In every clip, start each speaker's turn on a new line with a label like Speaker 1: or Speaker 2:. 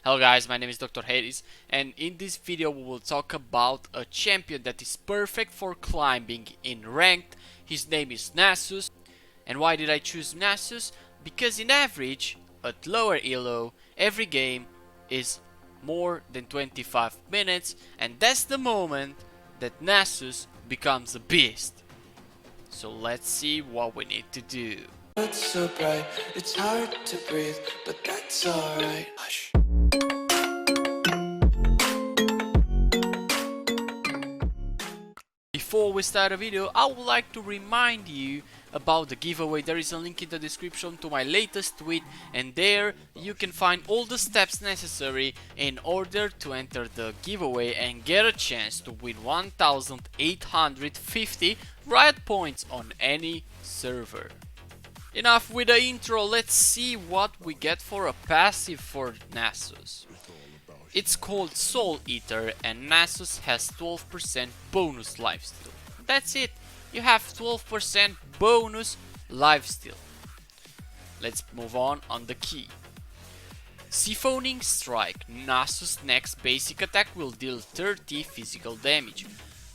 Speaker 1: Hello guys, my name is Dr. Hades, and in this video we will talk about a champion that is perfect for climbing in ranked. His name is Nasus. And why did I choose Nasus? Because in average, at lower elo, every game is more than 25 minutes, and that's the moment that Nasus becomes a beast. So let's see what we need to do.
Speaker 2: It's so bright, it's hard to breathe, but that's alright. Hush.
Speaker 1: Before we start the video, I would like to remind you about the giveaway. There is a link in the description to my latest tweet, and there you can find all the steps necessary in order to enter the giveaway and get a chance to win 1850 riot points on any server. Enough with the intro, let's see what we get for a passive for Nasus. It's called Soul Eater, and Nasus has 12% bonus lifesteal. That's it, you have 12% bonus lifesteal. Let's move on the key. Siphoning Strike. Nasus' next basic attack will deal 30 physical damage.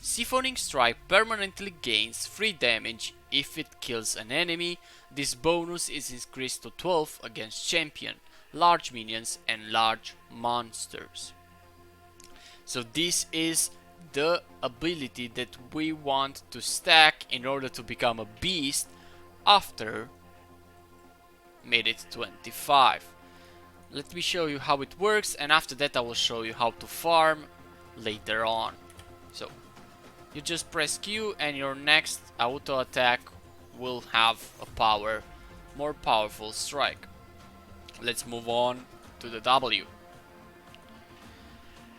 Speaker 1: Siphoning Strike permanently gains 3 damage if it kills an enemy. This bonus is increased to 12 against champion, large minions and large monsters. So this is the ability that we want to stack in order to become a beast after made it 25. Let me show you how it works, and after that I will show you how to farm later on. So you just press Q and your next auto attack will have a more powerful strike. Let's move on to the W.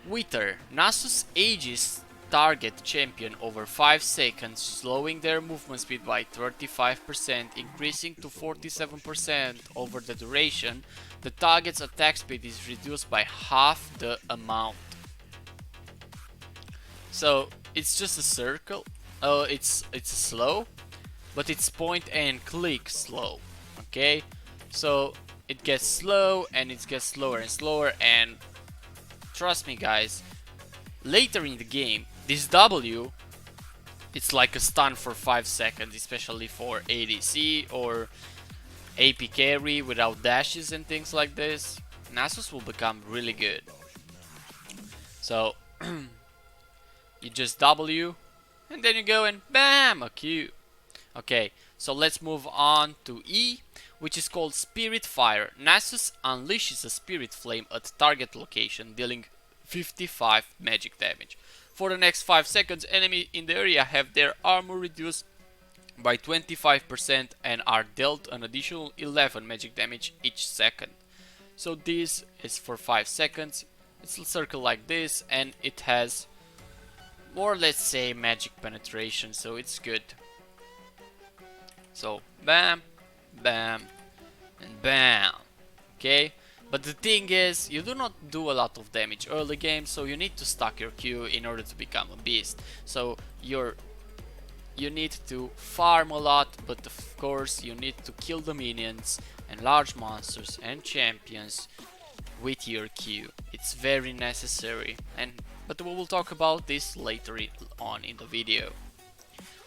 Speaker 1: Wither. Nasus ages target champion over 5 seconds, slowing their movement speed by 35%, increasing to 47% over the duration. The target's attack speed is reduced by half the amount. So it's just a circle. It's slow, but it's point and click slow. Okay, so it gets slow and it gets slower and slower, and trust me guys, later in the game this W, it's like a stun for 5 seconds, especially for ADC or AP carry without dashes and things like this. Nasus will become really good. So you just W and then you go and bam, a Q. Okay, so let's move on to E, which is called Spirit Fire. Nasus unleashes a spirit flame at target location, dealing 55 magic damage. For the next 5 seconds, enemies in the area have their armor reduced by 25% and are dealt an additional 11 magic damage each second. So this is for 5 seconds. It's a circle like this, and it has more, let's say, magic penetration, so it's good. So bam, bam, and bam. Okay, but the thing is, you do not do a lot of damage early game, so you need to stack your Q in order to become a beast. So you need to farm a lot, but of course you need to kill the minions and large monsters and champions with your Q. It's very necessary, but we will talk about this later on in the video.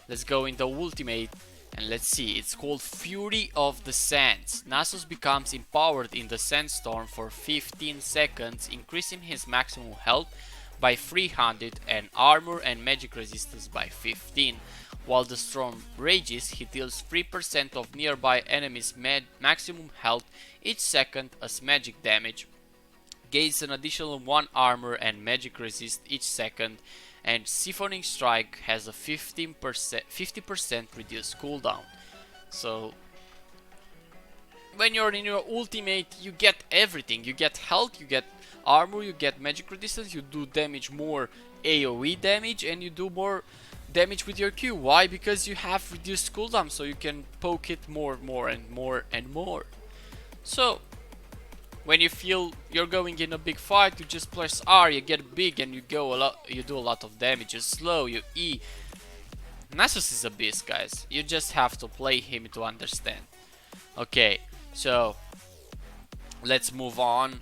Speaker 1: Let's go into ultimate. And let's see, it's called Fury of the Sands. Nasus becomes empowered in the sandstorm for 15 seconds, increasing his maximum health by 300 and armor and magic resistance by 15. While the storm rages, he deals 3% of nearby enemies' maximum health each second as magic damage, gains an additional 1 armor and magic resist each second, and Siphoning Strike has a 50% reduced cooldown. So when you're in your ultimate, you get everything. You get health, you get armor, you get magic resistance, you do damage, more AoE damage, and you do more damage with your Q. Why? Because you have reduced cooldown, so you can poke it more and more. So when you feel you're going in a big fight, you just press R, you get big and you do a lot of damage. You slow, you E. Nasus is a beast, guys. You just have to play him to understand. Okay, so let's move on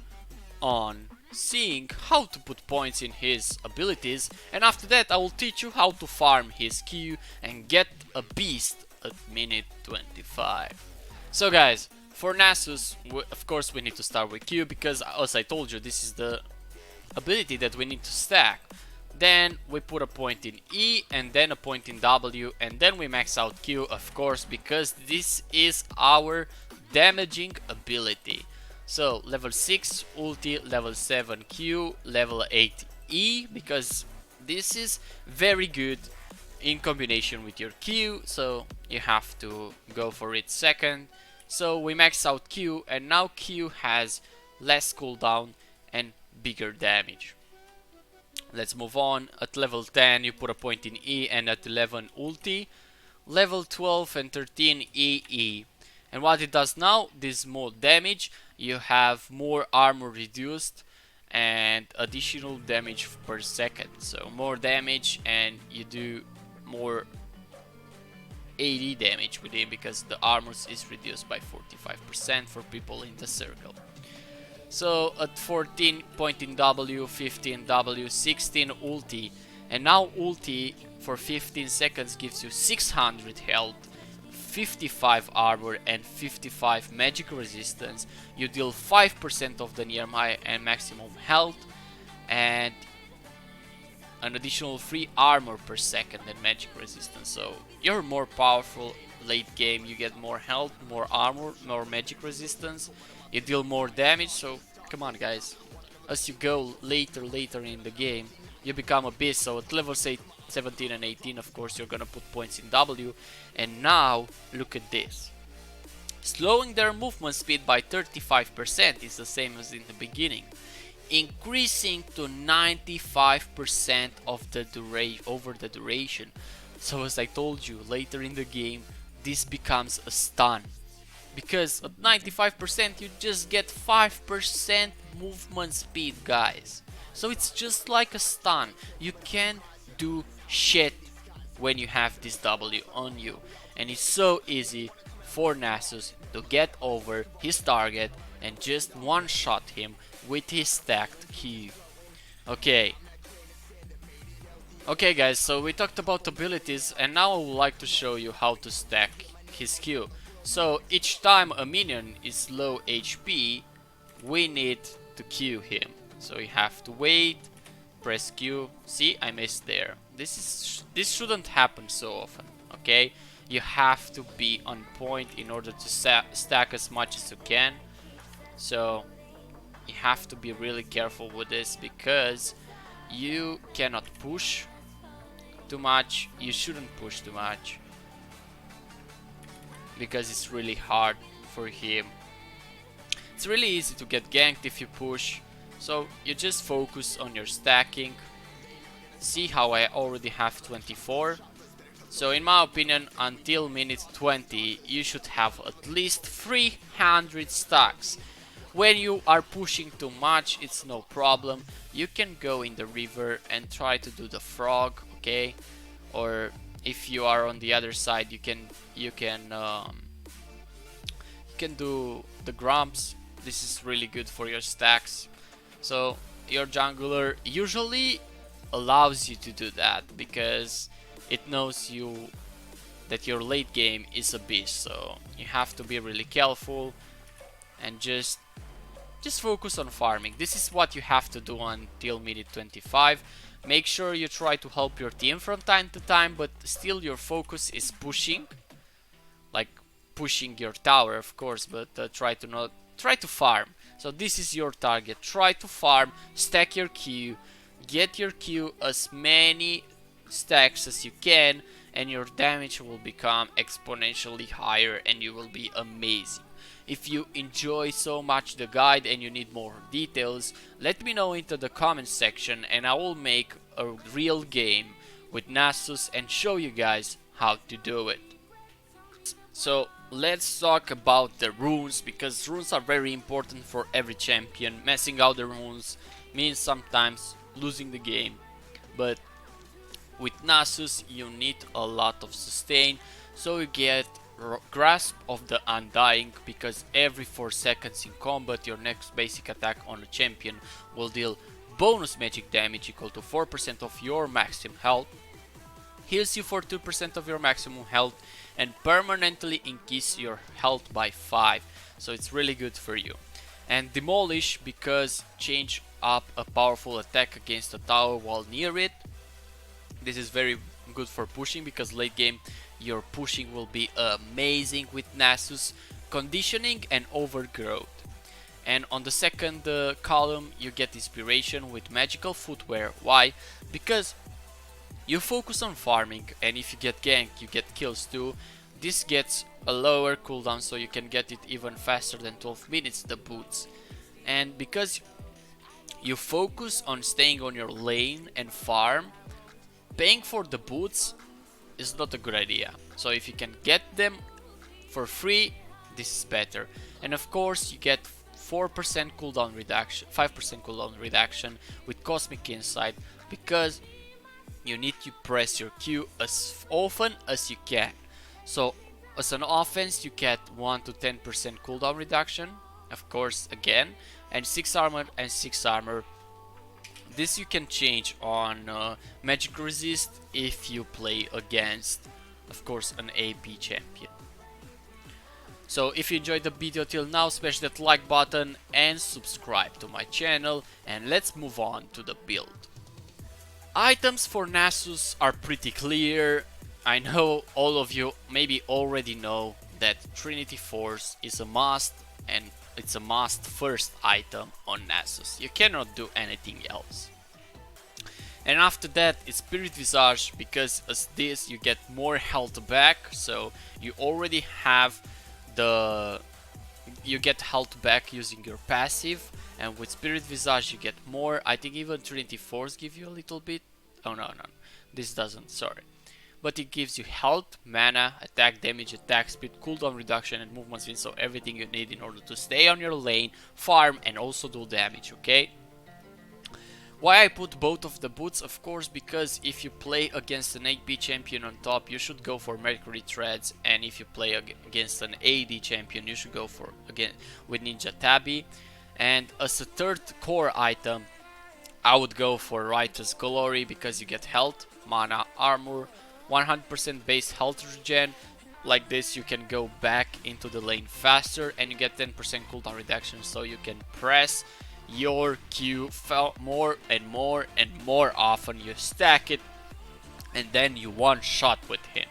Speaker 1: seeing how to put points in his abilities, and after that I will teach you how to farm his Q and get a beast at minute 25. So guys, for Nasus, of course we need to start with Q because as I told you, this is the ability that we need to stack. Then we put a point in E and then a point in W, and then we max out Q, of course, because this is our damaging ability. So level 6 ulti, level 7 Q, level 8 E, because this is very good in combination with your Q, so you have to go for it second. So we max out Q, and now Q has less cooldown and bigger damage. Let's move on. At level 10 you put a point in E, and at 11 ulti. Level 12 and 13 EE. And what it does now, this more damage, you have more armor reduced and additional damage per second. So more damage and you do more AD damage with it because the armor is reduced by 45% for people in the circle. So at 14 point in W, 15 W, 16 ulti, and now ulti for 15 seconds gives you 600 health, 55 armor and 55 magic resistance. You deal 5% of the nearby and maximum health, and an additional 3 armor per second and magic resistance. So you're more powerful late game, you get more health, more armor, more magic resistance, you deal more damage. So come on guys, as you go later in the game you become a beast. So at levels 17 and 18 of course you're gonna put points in W, and now look at this. Slowing their movement speed by 35% is the same as in the beginning, increasing to 95% of the over the duration. So as I told you, later in the game this becomes a stun, because at 95% you just get 5% movement speed, guys. So it's just like a stun. You can do shit when you have this W on you, and it's so easy for Nasus to get over his target and just one-shot him with his stacked Q. Okay guys, so we talked about abilities, and now I would like to show you how to stack his Q. So each time a minion is low HP, we need to Q him. So you have to wait, press Q. See, I missed there. This shouldn't happen so often, okay? You have to be on point in order to stack as much as you can. So you have to be really careful with this because you cannot push too much. You shouldn't push too much because it's really hard for him. It's really easy to get ganked if you push, so you just focus on your stacking. See how I already have 24. So in my opinion, until minute 20 you should have at least 300 stacks. When you are pushing too much, it's no problem. You can go in the river and try to do the frog, okay? Or if you are on the other side, you can do the grumps. This is really good for your stacks. So your jungler usually allows you to do that because it knows you that your late game is a beast. So you have to be really careful and just focus on farming. This is what you have to do until minute 25. Make sure you try to help your team from time to time, but still your focus is pushing, like pushing your tower, of course, but try to farm. So this is your target. Try to farm, stack your Q, get your Q as many stacks as you can, and your damage will become exponentially higher and you will be amazing. If you enjoy so much the guide and you need more details, let me know into the comments section and I will make a real game with Nasus and show you guys how to do it. So let's talk about the runes, because runes are very important for every champion. Messing out the runes means sometimes losing the game, but with Nasus you need a lot of sustain, so you get Grasp of the Undying, because every 4 seconds in combat your next basic attack on a champion will deal bonus magic damage equal to 4% of your maximum health, heals you for 2% of your maximum health, and permanently increase your health by 5, so it's really good for you. And Demolish, because change up a powerful attack against a tower while near it. This is very good for pushing, because late game your pushing will be amazing with Nasus. Conditioning and Overgrowth. And on the second column you get inspiration with magical footwear. Why? Because you focus on farming, and if you get ganked you get kills too. This gets a lower cooldown, so you can get it even faster than 12 minutes, the boots. And because you focus on staying on your lane and farm, paying for the boots is not a good idea. So if you can get them for free, this is better. And of course you get 4% cooldown reduction, 5% cooldown reduction with Cosmic Insight, because you need to press your Q as often as you can. So as an offense you get 1 to 10% cooldown reduction, of course again, and 6 armor and 6 armor. This you can change on magic resist if you play against, of course, an AP champion. So if you enjoyed the video till now, smash that like button and subscribe to my channel, and let's move on to the build. Items for Nasus are pretty clear. I know all of you maybe already know that Trinity Force is a must, and it's a must first item on Nasus. You cannot do anything else. And after that it's Spirit Visage, because as this you get more health back, so you already have you get health back using your passive, and with Spirit Visage you get more. I think even Trinity Force give you a little bit. Oh no, this doesn't, sorry. But it gives you health, mana, attack damage, attack speed, cooldown reduction, and movement speed, so everything you need in order to stay on your lane, farm, and also do damage, okay? Why I put both of the boots? Of course, because if you play against an AP champion on top, you should go for Mercury Threads, and if you play against an AD champion, you should go for, again, with Ninja Tabi. And as a third core item, I would go for Righteous Glory, because you get health, mana, armor, 100% base health regen. Like this you can go back into the lane faster, and you get 10% cooldown reduction, so you can press your Q more and more and more often. You stack it and then you one shot with him.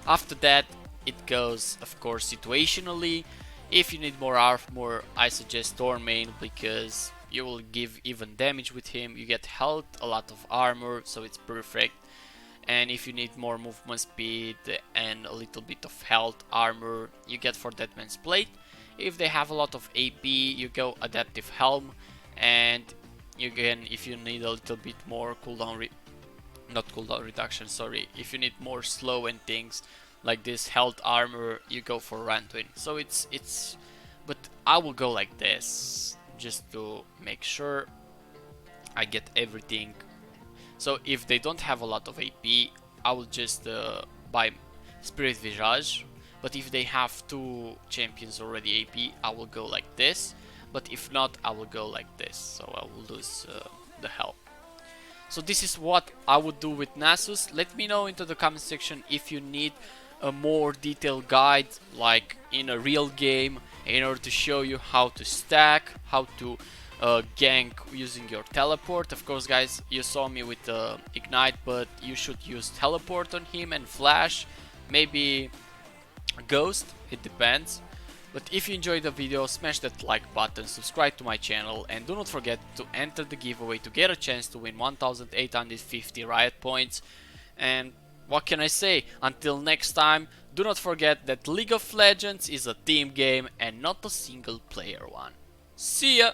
Speaker 1: After that it goes, of course, situationally. If you need more armor, I suggest Stormane, because you will give even damage with him. You get health, a lot of armor, so it's perfect. And if you need more movement speed and a little bit of health, armor, you get for Deadman's Plate. If they have a lot of AP, you go Adaptive Helm. And again, if you need a little bit more cooldown not cooldown reduction, sorry, if you need more slow and things like this, health, armor, you go for Randuin. So it's but I will go like this just to make sure I get everything. So if they don't have a lot of AP, I will just buy Spirit Visage. But if they have 2 champions already AP, I will go like this. But if not, I will go like this, so I will lose the health. So this is what I would do with Nasus. Let me know into the comment section if you need a more detailed guide, like in a real game, in order to show you how to stack, how to gank using your teleport. Of course, guys, you saw me with Ignite, but you should use teleport on him and flash, maybe Ghost, it depends. But if you enjoyed the video, smash that like button, subscribe to my channel, and do not forget to enter the giveaway to get a chance to win 1850 riot points. And what can I say? Until next time, do not forget that League of Legends is a team game and not a single player one. See ya!